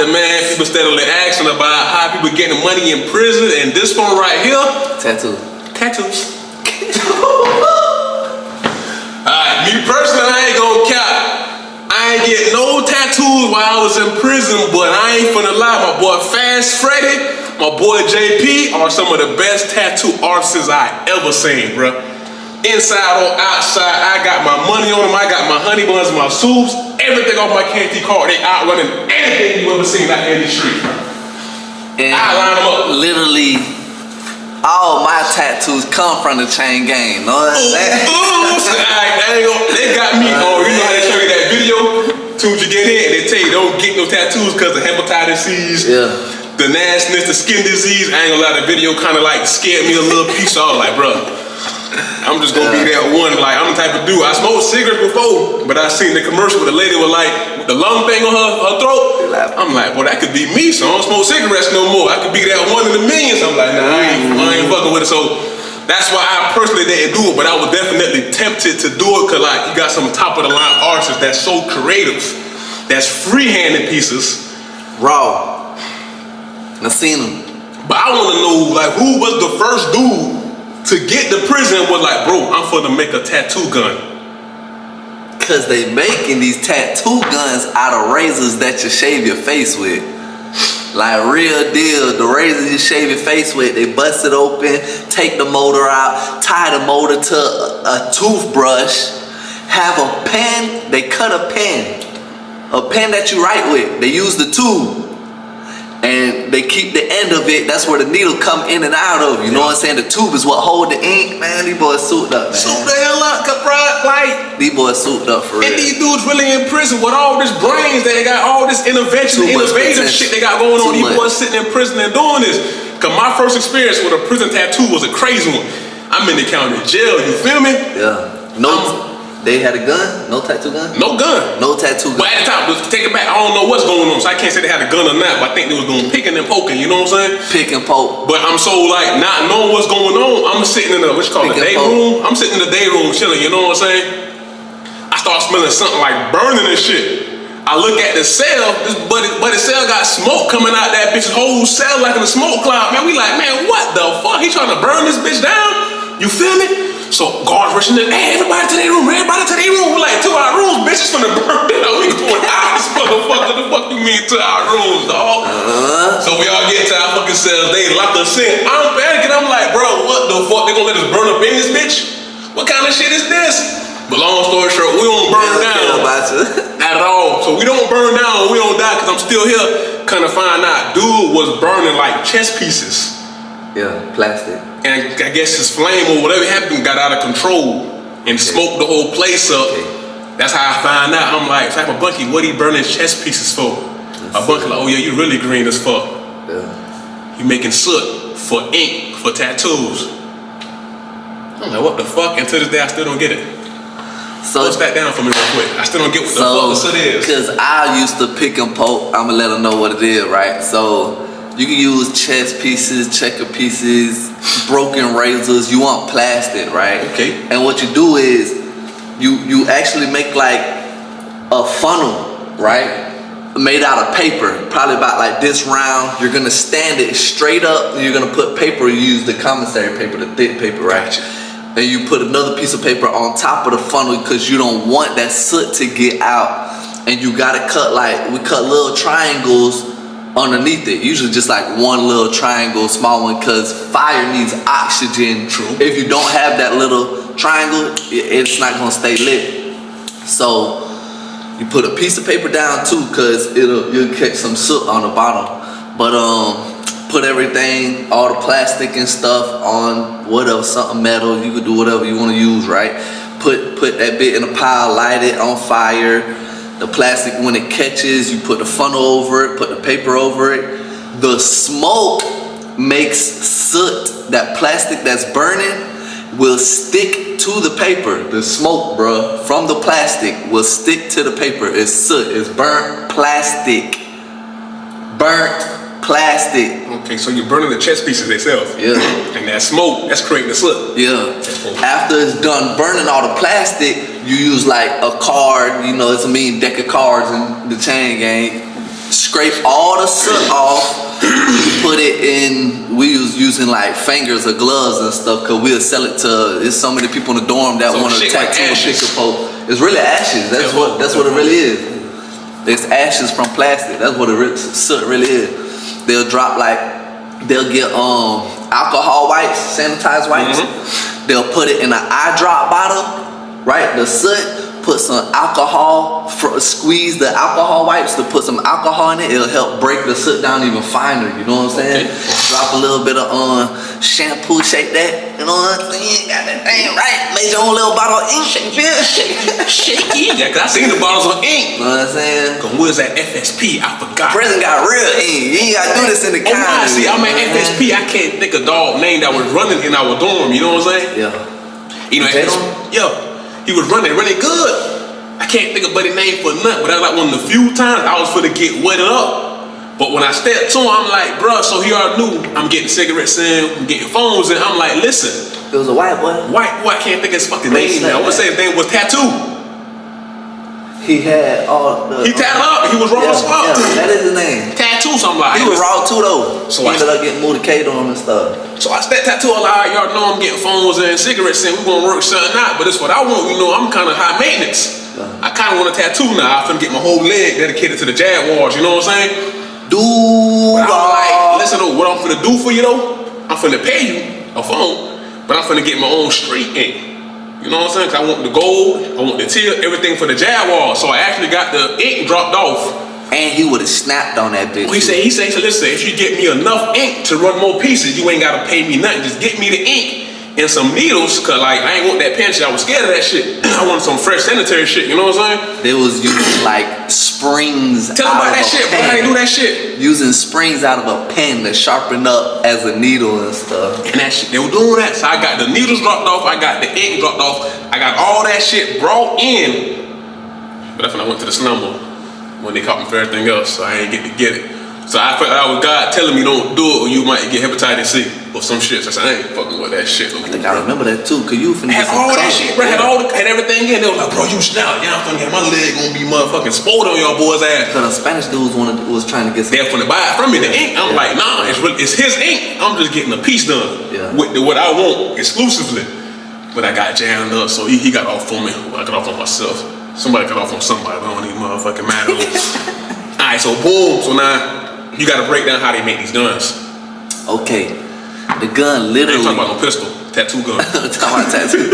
the man, people steadily asking about how people getting money in prison, and this one right here, tattoos. Alright, me personally, I ain't gonna cap. I ain't get no tattoos while I was in prison, but I ain't finna lie. My boy Fast Freddy, my boy JP are some of the best tattoo artists I ever seen, bruh. Inside or outside, I got my money on them. I got my honey buns, my soups, everything off my KT card. They outrunning anything you ever seen out in the street. And I line them up. Literally, all my tattoos come from the chain gang. Know that? They got me on. You know how they show you that video? As soon as you get in, they tell you don't get no tattoos because of hepatitis C, the nastiness, the skin disease. I ain't gonna lie, the video kind of like scared me a little piece. So I was like, bro, I'm just gonna be that one. Like, I'm the type of dude. I smoked cigarettes before, but I seen the commercial where the lady was like, with the lung thing on her throat. I'm like, well, that could be me, so I don't smoke cigarettes no more. I could be that one in a million. So I'm like, nah, I ain't fucking with it. So that's why I personally didn't do it, but I was definitely tempted to do it, cause like you got some top of the line artists that's so creative, that's freehanding pieces. Raw. I seen them. But I wanna know, like, who was the first dude to get to prison was like, bro, I'm finna make a tattoo gun. Cause they making these tattoo guns out of razors that you shave your face with. Like, real deal, the razors you shave your face with, they bust it open, take the motor out, tie the motor to a toothbrush, have a pen, they cut a pen that you write with, they use the tube. And they keep the end of it, that's where the needle come in and out of, you know what I'm saying? The tube is what hold the ink, man. These boys souped up, man. Souped the hell up, bro. Like, these boys souped up for real. And these dudes really in prison with all this brains, they got all this innovation, innovative shit they got going on. These boys sitting in prison and doing this. Cause my first experience with a prison tattoo was a crazy one. I'm in the county jail, you feel me? Yeah. They had a gun? No tattoo gun? No gun. No tattoo gun. But at the time, take it back, I don't know what's going on, so I can't say they had a gun or not, but I think they was doing picking and poking, you know what I'm saying? Pick and poke. But I'm so like, not knowing what's going on, I'm sitting in the, what you call it, day room? I'm sitting in the day room chilling, you know what I'm saying? I start smelling something like burning and shit. I look at the cell, this buddy cell got smoke coming out that bitch's whole cell like in a smoke cloud. Man, we like, man, what the fuck? He trying to burn this bitch down? You feel me? So guards rushing in, hey, everybody to their room, everybody to their room. We're like, to our rooms, bitches finna burn down. We going out this motherfucker. The fuck you mean to our rooms, dog? So we all get to our fucking cells, they lock us in. I'm panicking, I'm like, bro, what the fuck? They gonna let us burn up in this bitch? What kind of shit is this? But long story short, we don't burn down at all. So we don't burn down, we don't die, cause I'm still here. Kind of find out, dude was burning like chess pieces. Yeah, plastic. And I guess his flame or whatever happened got out of control and smoked the whole place up. That's how I found out. I'm like, type of Bunky, what he burning chess pieces for? A Bunky like, oh yeah, you really green as fuck. Yeah. You making soot for ink, for tattoos. I'm like, what the fuck? And to this day, I still don't get it. So bust that down for me real quick. I still don't get what the fuck the soot is. Because I used to pick and poke, I'm gonna let them know what it is, right? So you can use chess pieces, checker pieces, broken razors. You want plastic, right? Okay. And what you do is you actually make like a funnel, right? Made out of paper, probably about like this round. You're gonna stand it straight up and you're gonna put paper. You use the commissary paper, the thick paper, right? Gotcha. And you put another piece of paper on top of the funnel because you don't want that soot to get out. And you gotta cut we cut little triangles underneath it. Usually just like one little triangle, small one, because fire needs oxygen. True. If you don't have that little triangle, it's not gonna stay lit. So you put a piece of paper down too, because you'll catch some soot on the bottom. But put everything, all the plastic and stuff on whatever, something metal, you could do whatever you want to use, right? Put that bit in a pile, light it on fire. The plastic, when it catches, you put the funnel over it, put the paper over it. The smoke makes soot. That plastic that's burning will stick to the paper. The smoke, bruh, from the plastic will stick to the paper. It's soot, it's burnt plastic. Burnt plastic. Okay, so you're burning the chess pieces themselves. Yeah. And that smoke, that's creating the soot. Yeah. After it's done burning all the plastic, you use like a card, you know, it's a mean deck of cards in the chain gang. scrape all the soot off. Put it in. We was using like fingers or gloves and stuff, cause we'll sell it to. There's so many people in the dorm that want to tattoo a pick and poke. It's really ashes. That's what it really is. It's ashes from plastic. That's what soot really is. They'll drop they'll get alcohol wipes, sanitized wipes. They'll put it in an eye drop bottle, right? The soot. Put some alcohol, squeeze the alcohol wipes to put some alcohol in it. It'll help break the soot down even finer. You know what I'm saying? Okay. Drop a little bit of shampoo, shake that. You know what I'm saying? Got that thing right. Made your own little bottle of ink. Shake it. Yeah, cause I seen the bottles of ink. You know what I'm saying? Cause what is that FSP? I forgot. Prison got real ink. You ain't gotta do this in the county. See, I'm at FSP. I can't think of dog name that was running in our dorm. You know what I'm saying? Yeah. You know, yeah. He was running good. I can't think of buddy name for nothing, but that was like one of the few times I was finna get wetted up. But when I stepped to him, I'm like, bruh, so he already knew I'm getting cigarettes in, I'm getting phones in. I'm like, listen. It was a white boy. White boy, I can't think of his fucking name now. I wanna say his name was Tattoo. He had all the... He tatted up, he was raw as fuck. Yeah, that is his name. Tattoo, something like. He was raw too though. So he ended up getting motorcade on him and stuff. So I stepped Tattoo, I'm like, y'all know I'm getting phones and cigarettes in, we gonna work something out, but it's what I want, you know, I'm kinda high maintenance. Yeah. I kinda want a tattoo now. I'm finna get my whole leg dedicated to the Jaguars, you know what I'm saying? Dude. But I'm like, listen though, what I'm finna do for you though, I'm finna pay you a phone, but I'm finna get my own street ink. You know what I'm saying? Cause I want the gold, I want the teal, everything for the Jaguars. So I actually got the ink dropped off. And he would have snapped on that bitch. He said, so listen, if you get me enough ink to run more pieces, you ain't gotta pay me nothing. Just get me the ink and some needles, cause like I ain't want that pen shit. I was scared of that shit. I wanted some fresh sanitary shit, you know what I'm saying? They was using like springs. Tell them about that shit, bro. How they do that shit? Using springs out of a pen to sharpen up as a needle and stuff. And that shit, they were doing that. So I got the needles dropped off, I got the ink dropped off, I got all that shit brought in. But that's when I went to the slumber, when they caught me for everything else, so I ain't get to get it. So I felt like with God telling me don't do it or you might get hepatitis C or some shit. So I said, I ain't fucking with that shit. I think I remember that too, cause you finna had all that shit, bro. Had everything in. They was like, bro, you snap. Yeah, I'm finna get my leg gonna be motherfucking spoiled on y'all boys' ass. Cause the Spanish dudes was trying to get some. They're finna buy it from me, the ink. I'm like, nah, it's his ink. I'm just getting a piece done with what I want exclusively. But I got jammed up, so he got off on me. Well, I got off on myself. Somebody got off on somebody. I don't even motherfucking matter. Alright, so boom. So now you gotta break down how they make these guns. Okay. The gun literally. I ain't talking about no pistol. Tattoo gun. Talking about tattoo.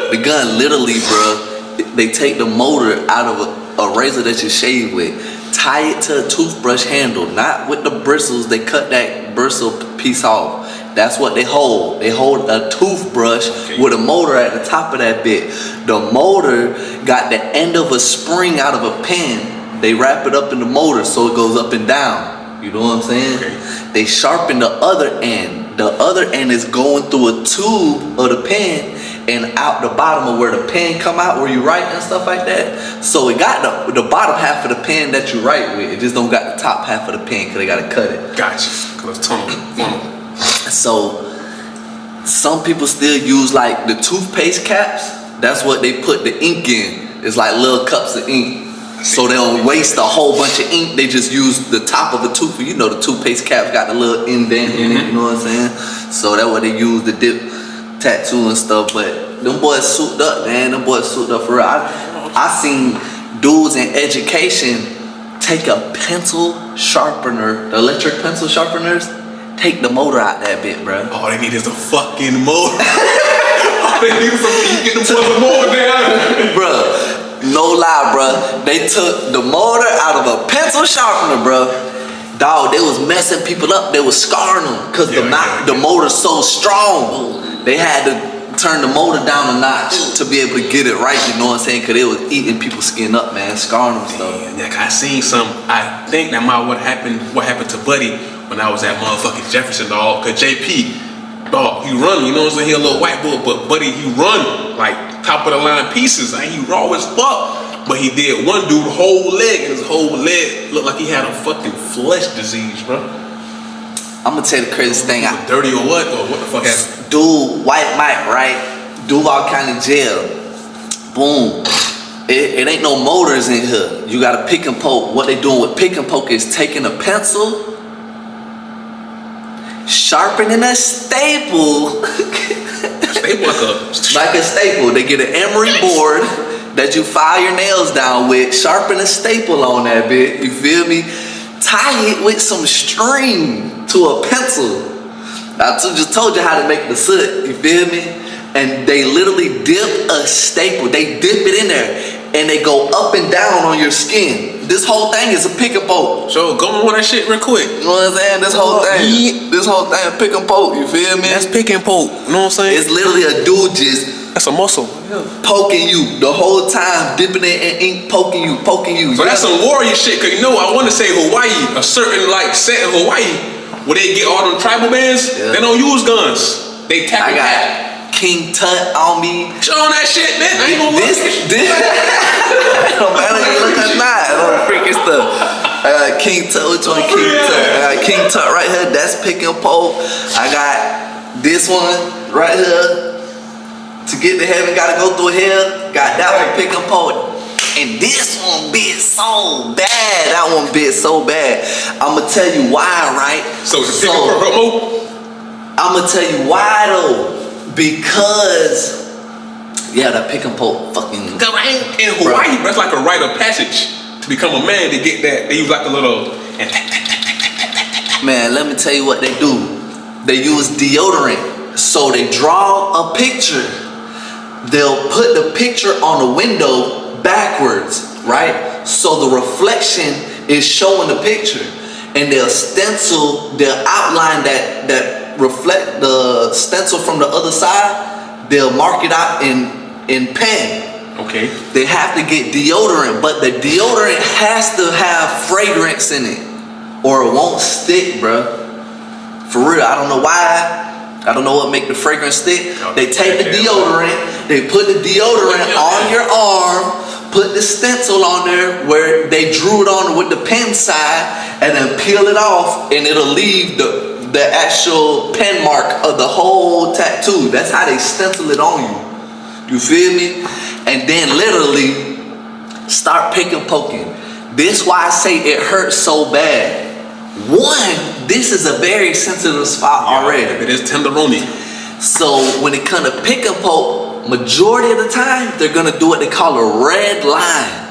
The gun literally, bro. They take the motor out of a razor that you shave with, tie it to a toothbrush handle, not with the bristles. They cut that bristle piece off. That's what they hold. They hold a toothbrush with a motor at the top of that bit. The motor got the end of a spring out of a pen. They wrap it up in the motor so it goes up and down. You know what I'm saying? Okay. They sharpen the other end. The other end is going through a tube of the pen and out the bottom of where the pen come out, where you write and stuff like that. So it got the bottom half of the pen that you write with. It just don't got the top half of the pen because they got to cut it. Gotcha. Because it's tunnel. So some people still use like the toothpaste caps. That's what they put the ink in. It's like little cups of ink. So they don't waste a whole bunch of ink. They just use the top of a tooth. You know the toothpaste cap got the little indent in it. You know what I'm saying? So that's what they use to dip tattoo and stuff. But them boys souped up, man. Them boys souped up for real. I seen dudes in education take a pencil sharpener, the electric pencil sharpeners, take the motor out that bit, bro. All they need is a fucking motor. All they need is get them for the motor down. Bro. No lie, bro. They took the motor out of a pencil sharpener, bro. Dog, they was messing people up. They was scarring them because the motor's so strong. They had to turn the motor down a notch to be able to get it right. You know what I'm saying? Because it was eating people's skin up, man, scarring them stuff. Yeah, I seen some. I think that might what happened to Buddy when I was at motherfucking Jefferson, dog. Cause JP, dog, he run. You know what I'm saying? He a little white boy, but Buddy, he run like top of the line pieces. Like, he raw as fuck. But he did one dude whole leg, and his whole leg looked like he had a fucking flesh disease, bro. I'm gonna tell you the craziest thing. Dirty or what? Or what the fuck happened? Dude, White Mike, right? Duval County Jail. Boom. It ain't no motors in here. You gotta pick and poke. What they doing with pick and poke is taking a pencil, sharpening a staple. Like a staple. They get an emery board that you file your nails down with, sharpen a staple on that bit, you feel me? Tie it with some string to a pencil. I just told you how to make the soot, you feel me? And they literally dip a staple, they dip it in there, and they go up and down on your skin. This whole thing is a pick and poke. So go on with that shit real quick. You know what I'm saying? This whole thing, pick and poke, you feel me? That's pick and poke, you know what I'm saying? It's literally a dude just... That's a muscle. Poking you the whole time, dipping it in ink, poking you. So that's some warrior shit, cause you know, I wanna say Hawaii, a certain like set in Hawaii, where they get all them tribal bands, they don't use guns. They tap it back. King Tut on me. Show on that shit, man. I ain't gonna this no matter you look or not, no freaking stuff. I got King Tut, which one King Tut? I got King Tut right here, that's pick and poke. I got this one right here. To get to heaven, gotta go through hell. Got that one pick and poke. And this one bit so bad. That one bit so bad. I'ma tell you why, right? So pick and poke. I'ma tell you why though. Because that pick and poke fucking. In Hawaii, that's like a rite of passage to become a man. To get that, they use like a little. Man, let me tell you what they do. They use deodorant. So they draw a picture. They'll put the picture on the window backwards, right? So the reflection is showing the picture, and they'll outline that reflect the stencil from the other side. They'll mark it out in pen. Okay. They have to get deodorant, but the deodorant has to have fragrance in it, or it won't stick, bro. For real, I don't know why. I don't know what make the fragrance stick. They take the deodorant, they put the deodorant on your arm, put the stencil on there where they drew it on with the pen side, and then peel it off, and it'll leave the actual pen mark of the whole tattoo. That's how they stencil it on you. You feel me? And then literally start pick and poking. This why I say it hurts so bad. One, this is a very sensitive spot already. It is tenderoni. So when it comes to pick and poke, majority of the time, they're gonna do what they call a red line.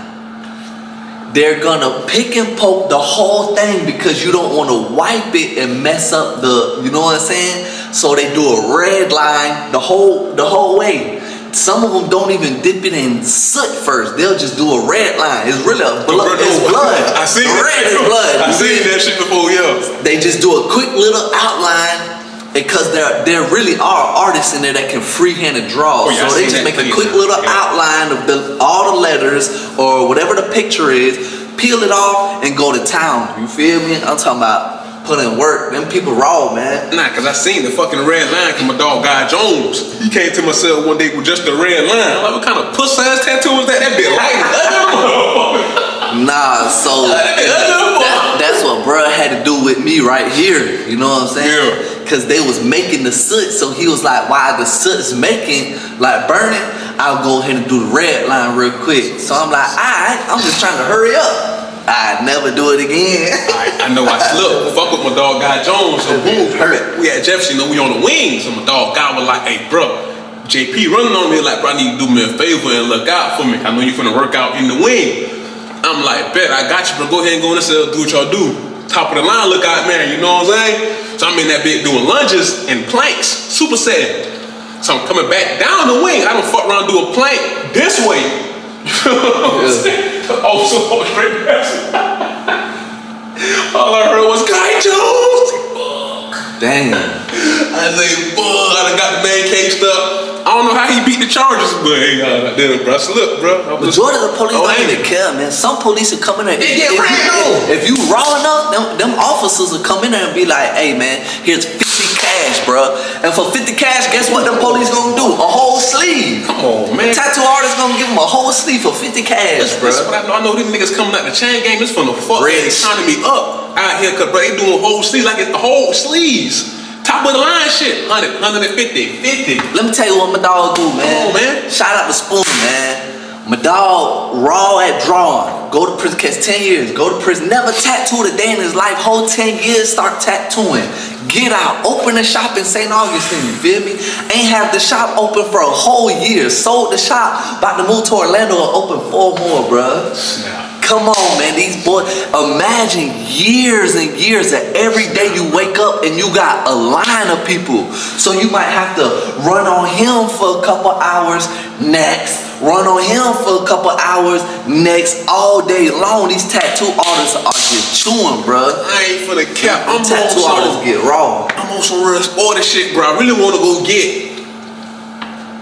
They're gonna pick and poke the whole thing because you don't wanna wipe it and mess up you know what I'm saying? So they do a red line the whole way. Some of them don't even dip it in soot first. They'll just do a red line. It's really blood. It's blood. I seen red is blood. I seen that shit before, yeah. They just do a quick little outline because there really are artists in there that can freehand and draw. So they just make a quick little outline of all the letters or whatever the picture is, peel it off and go to town. You feel me? I'm talking about put in work. Them people raw, man. Nah, cause I seen the fucking red line from my dog Guy Jones. He came to myself one day with just a red line. I'm like, what kind of puss ass tattoo was that? That bit light. Nah, so that's what bruh had to do with me right here. You know what I'm saying? Yeah. Cause they was making the soot, so he was like, while the soot's making, like burning, I'll go ahead and do the red line real quick. So I'm like, alright, I'm just trying to hurry up. I'd never do it again. I know I slipped. Fuck with my dog Guy Jones. So boom, we at Jefferson, we on the wing. So my dog Guy was like, hey bro, JP running on me like, bro, I need you to do me a favor and look out for me. I know you finna work out in the wing. I'm like, bet, I got you, bro. Go ahead and go in the cell, do what y'all do. Top of the line, look out, man. You know what I'm saying? So I'm in that bit doing lunges and planks, super sad. So I'm coming back down the wing. I don't fuck around and do a plank this way. You know what I'm saying? Oh, so straight past it. All I heard was Guy Jones. Damn. I say, fuck, I done got the man caged up. I don't know how he beat the charges, but hey, I did it, bro. Slip, bro. Majority of the police don't even care, man. Some police will come in there. They get ran on. If you raw enough, them officers will come in there and be like, hey, man, here's 50 cash, bro. And for 50 cash, guess what them police gonna do? A whole sleeve. Come on, man. The tattoo artist gonna give them a whole sleeve for 50 cash, bro. That's what I know. I know these niggas coming out the chain game. This from the fuck the economy up out here, cause bro, they doing whole sleeves like it's the whole sleeves. Top of the line shit, 100, 150, 50. Let me tell you what my dog do, man. Come on, man. Shout out to Spoon, man. My dog raw at drawing. Go to prison, catch 10 years. Go to prison, never tattooed a day in his life. Whole 10 years, start tattooing. Get out, open a shop in St. Augustine, you feel me? Ain't have the shop open for a whole year. Sold the shop, about to move to Orlando and open 4 more, bruh. Come on, man, these boys, imagine years and years that every day you wake up and you got a line of people. So you might have to run on him for a couple hours, next. Run on him for a couple hours, next, all day long. These tattoo artists are just chewing, bruh. I ain't for the cap. I'm tattoo artists get raw. I'm on some real sporty shit, bro. I really want to go get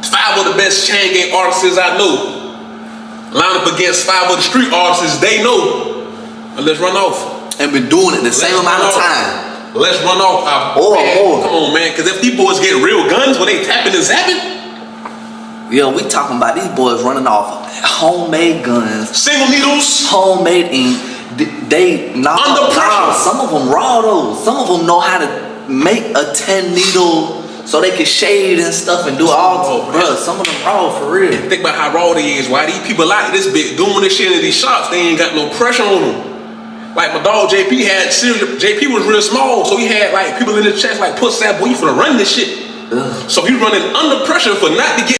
5 of the best chain gang artists I know. Line up against 5 of the street artists they know. And let's run off. And been doing it the same amount of time. Let's run off. Or man, more. Come on, man. Because if these boys get real guns when they tapping and zapping. Yeah, we talking about these boys running off homemade guns. Single needles. Homemade ink. They under pressure. Some of them raw though. Some of them know how to make a 10 needle so they can shade and stuff and do all. Bro, some of them raw for real. Think about how raw they is. Why these people like this bit doing this shit in these shops? They ain't got no pressure on them. Like my dog JP had serious. JP was real small, so he had like people in his chest like, "Puss that boy, you finna run this shit." So he running under pressure for not to get